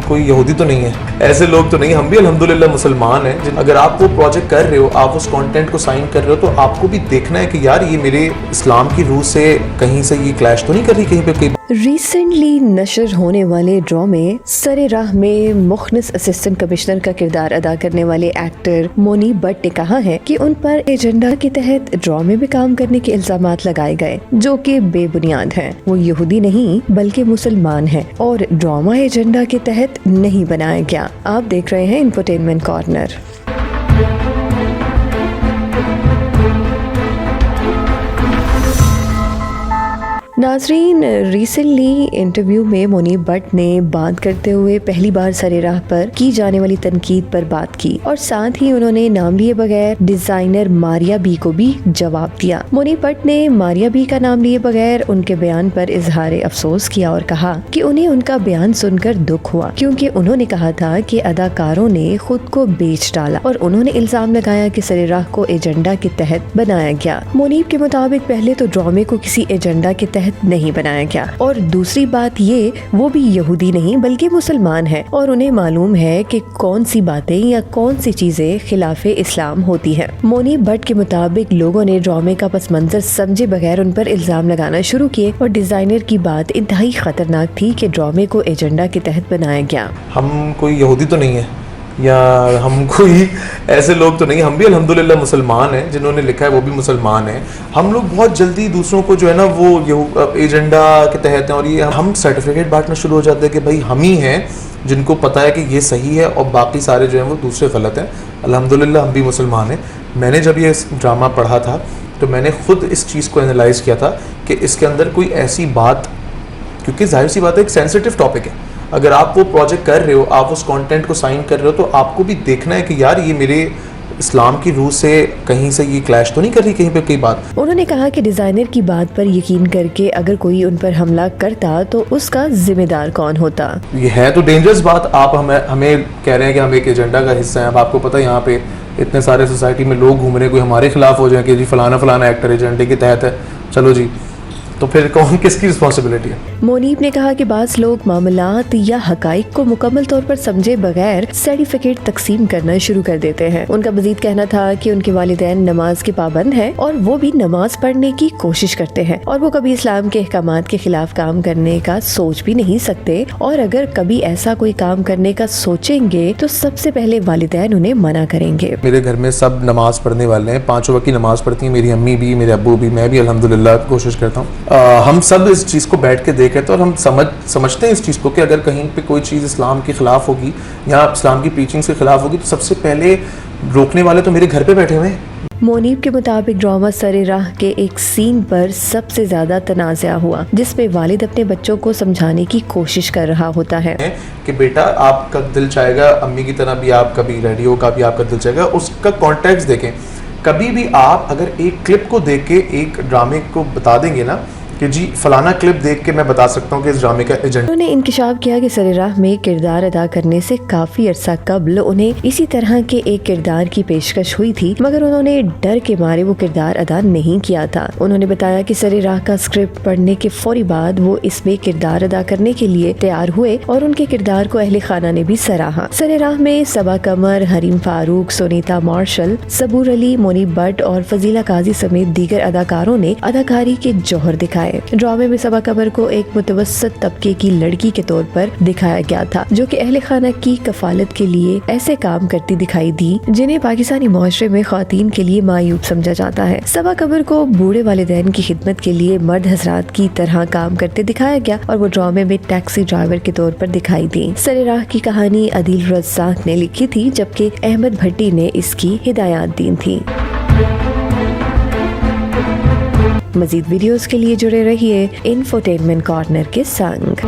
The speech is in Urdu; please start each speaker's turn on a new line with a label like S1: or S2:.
S1: کوئی یہودی تو نہیں ہے, ایسے لوگ تو نہیں, ہم بھی الحمدللہ مسلمان ہیں. اگر آپ وہ پروجیکٹ کر رہے ہو, آپ اس کانٹینٹ کو سائن کر رہے ہو, تو آپ کو بھی دیکھنا ہے کہ یار یہ میرے اسلام کی روح سے کہیں سے یہ کلیش تو نہیں کر رہی کہیں پہ کوئی.
S2: ریسنٹلی نشر ہونے والے ڈرامے سر راہ میں مخنث اسسٹنٹ کمشنر کا کردار ادا کرنے والے ایکٹر منیب بٹ نے کہا ہے کہ ان پر ایجنڈا کے تحت ڈرامے میں کام کرنے کے الزامات لگائے گئے جو کہ بے بنیاد ہیں. وہ یہودی نہیں بلکہ مسلمان ہیں اور ڈرامہ ایجنڈا کے تحت نہیں بنایا گیا. آپ دیکھ رہے ہیں انفوٹینمنٹ کارنر. ناظرین، ریسنٹلی انٹرویو میں منیب بٹ نے بات کرتے ہوئے پہلی بار سر راہ پر کی جانے والی تنقید پر بات کی اور ساتھ ہی انہوں نے نام لیے بغیر ڈیزائنر ماریا بی کو بھی جواب دیا. منیب بٹ نے ماریا بی کا نام لیے بغیر ان کے بیان پر اظہار افسوس کیا اور کہا کہ انہیں ان کا بیان سن کر دکھ ہوا کیونکہ انہوں نے کہا تھا کہ اداکاروں نے خود کو بیچ ڈالا اور انہوں نے الزام لگایا کہ سر راہ کو ایجنڈا کے تحت بنایا گیا. منیب کے مطابق پہلے تو ڈرامے کو کسی ایجنڈا کے تحت نہیں بنایا گیا اور دوسری بات یہ وہ بھی یہودی نہیں بلکہ مسلمان ہیں اور انہیں معلوم ہے کہ کون سی باتیں یا کون سی چیزیں خلاف اسلام ہوتی ہیں. منیب بٹ کے مطابق لوگوں نے ڈرامے کا پس منظر سمجھے بغیر ان پر الزام لگانا شروع کیے اور ڈیزائنر کی بات انتہائی خطرناک تھی کہ ڈرامے کو ایجنڈا کے تحت بنایا گیا.
S1: ہم کوئی یہودی تو نہیں ہے یا ہم کوئی ایسے لوگ تو نہیں, ہم بھی الحمدللہ مسلمان ہیں, جنہوں نے لکھا ہے وہ بھی مسلمان ہیں. ہم لوگ بہت جلدی دوسروں کو جو ہے نا وہ ایجنڈا کے تحت ہیں اور یہ ہم سرٹیفکیٹ بانٹنا شروع ہو جاتے ہیں کہ بھائی ہم ہی ہیں جن کو پتہ ہے کہ یہ صحیح ہے اور باقی سارے جو ہیں وہ دوسرے غلط ہیں. الحمدللہ ہم بھی مسلمان ہیں. میں نے جب یہ ڈرامہ پڑھا تھا تو میں نے خود اس چیز کو انالائز کیا تھا کہ اس کے اندر کوئی ایسی بات, کیونکہ ظاہر سی بات ہے ایک سینسیٹیو ٹاپک ہے, اگر آپ وہ پروجیکٹ کر رہے ہو, آپ اس کانٹینٹ کو سائن کر رہے ہو, تو آپ کو بھی دیکھنا ہے کہ یار یہ میرے اسلام کی روح سے کہیں سے یہ کلیش تو نہیں کر رہی کہیں پہ کوئی بات.
S2: انہوں نے کہا کہ ڈیزائنر کی بات پر یقین کر کے اگر کوئی ان پر حملہ کرتا تو اس کا ذمہ دار کون ہوتا.
S1: یہ ہے تو ڈینجرس بات. آپ ہمیں کہہ رہے ہیں کہ ہم ایک ایجنڈا کا حصہ ہیں. اب آپ کو پتہ ہے یہاں پہ اتنے سارے سوسائٹی میں لوگ گھوم رہے ہیں, کوئی ہمارے خلاف ہو جائیں کہ جی فلانا ایکٹر ایجنڈے کے تحت ہے, چلو جی, تو پھر کون کس کی رسپانسبلٹی ہے.
S2: منیب نے کہا کہ بعض لوگ معاملات یا حقائق کو مکمل طور پر سمجھے بغیر سرٹیفکیٹ تقسیم کرنا شروع کر دیتے ہیں. ان کا مزید کہنا تھا کہ ان کے والدین نماز کے پابند ہیں اور وہ بھی نماز پڑھنے کی کوشش کرتے ہیں اور وہ کبھی اسلام کے احکامات کے خلاف کام کرنے کا سوچ بھی نہیں سکتے, اور اگر کبھی ایسا کوئی کام کرنے کا سوچیں گے تو سب سے پہلے والدین انہیں منع کریں گے.
S1: میرے گھر میں سب نماز پڑھنے والے ہیں, 5 وقت کی نماز پڑھتی ہیں, میری امی بھی, میرے ابو بھی, میں بھی الحمدللہ کوشش کرتا ہوں. ہم سب اس چیز کو بیٹھ کے دیکھتے ہیں اور ہم سمجھتے ہیں اس چیز کو کہ اگر کہیں پہ کوئی چیز اسلام کے خلاف ہوگی یا اسلام کی ٹیچنگز کے خلاف ہوگی تو سب سے پہلے روکنے والے تو میرے گھر پہ بیٹھے ہوئے ہیں.
S2: منیب کے مطابق ڈرامہ سر راہ کے ایک سین پر سب سے زیادہ تنازع ہوا جس میں والد اپنے بچوں کو سمجھانے کی کوشش کر رہا ہوتا ہے
S1: کہ بیٹا آپ کا دل چاہے گا امی کی طرح بھی آپ کا بھی ریڈیو کا بھی آپ کا دل چاہے گا, اس کا کانٹیکسٹ دیکھیں. کبھی بھی آپ اگر ایک کلپ کو دیکھ کے ایک ڈرامے کو بتا دیں گے نا کہ جی فلانا کلپ دیکھ کے میں بتا سکتا ہوں کہ اس ڈرامے کا ایجنڈا.
S2: انہوں نے انکشاف کیا کہ سر راہ میں کردار ادا کرنے سے کافی عرصہ قبل انہیں اسی طرح کے ایک کردار کی پیشکش ہوئی تھی, مگر انہوں نے ڈر کے مارے وہ کردار ادا نہیں کیا تھا. انہوں نے بتایا کہ سر راہ کا اسکرپٹ پڑھنے کے فوری بعد وہ اس میں کردار ادا کرنے کے لیے تیار ہوئے اور ان کے کردار کو اہل خانہ نے بھی سراہا. سر راہ میں صبا قمر, حریم فاروق, سونیتا مارشل, صبور علی, منیب بٹ اور فضیلہ قاضی سمیت دیگر اداکاروں نے اداکاری کے جوہر دکھائے. ڈرامے میں صبا قمر کو ایک متوسط طبقے کی لڑکی کے طور پر دکھایا گیا تھا جو کہ اہل خانہ کی کفالت کے لیے ایسے کام کرتی دکھائی دی جنہیں پاکستانی معاشرے میں خواتین کے لیے معیوب سمجھا جاتا ہے. صبا قمر کو بوڑھے والدین کی خدمت کے لیے مرد حضرات کی طرح کام کرتے دکھایا گیا اور وہ ڈرامے میں ٹیکسی ڈرائیور کے طور پر دکھائی دی. سر راہ کی کہانی عدیل رزاق نے لکھی تھی جبکہ احمد بھٹی نے اس کی ہدایات دی تھی. مزید ویڈیوز کے لیے جڑے رہیے انفوٹینمنٹ کارنر کے سنگ.